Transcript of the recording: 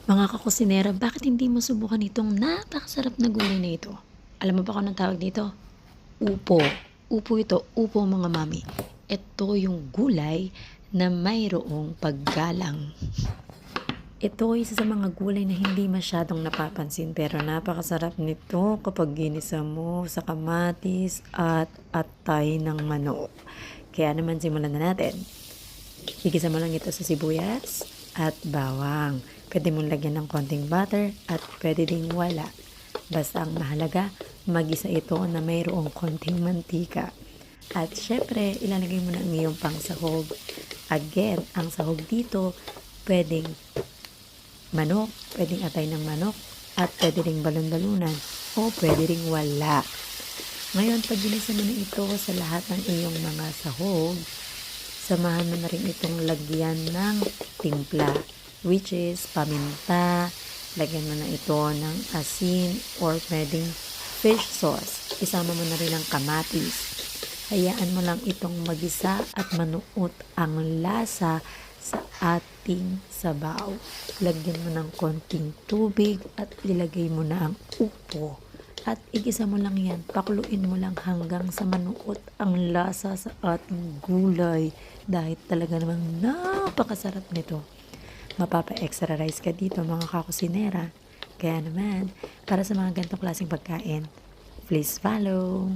Mga kakusinera, bakit hindi mo subukan itong napakasarap na gulay na ito? Alam mo ba kung anong tawag dito? Upo. Upo ito, upo mga mami. Ito yung gulay na mayroong paggalang. Ito ay isa sa mga gulay na hindi masyadong napapansin pero napakasarap nito kapag ginisa mo sa kamatis at atay ng manok. Kaya naman simulan na natin. Igisa mo lang ito sa sibuyas at bawang. Pwede mong lagyan ng konting butter at pwede ding wala. Basta ang mahalaga, magisa ito na mayroong konting mantika. At syempre, ilalagay mo na ang iyong pangsahog. Again, ang sahog dito, pwedeng manok, pwedeng atay ng manok, at pwede ring balon-balunan, o pwede ring wala. Ngayon, pag ginisa mo na ito sa lahat ng iyong mga sahog, samahan mo na rin itong lagyan ng timpla, which is paminta. Lagyan mo na ito ng asin or pwedeng fish sauce. Isama mo na rin ang kamatis. Hayaan mo lang itong magisa at manuot ang lasa sa ating sabaw. Lagyan mo ng konting tubig at ilagay mo na ang upo. At igisa mo lang yan, pakuluin mo lang hanggang sa manuot ang lasa sa ating gulay. Dahil talaga namang napakasarap nito. Mapapa-extra rice ka dito mga kakusinera. Kaya naman, para sa mga ganitong klaseng pagkain, please follow.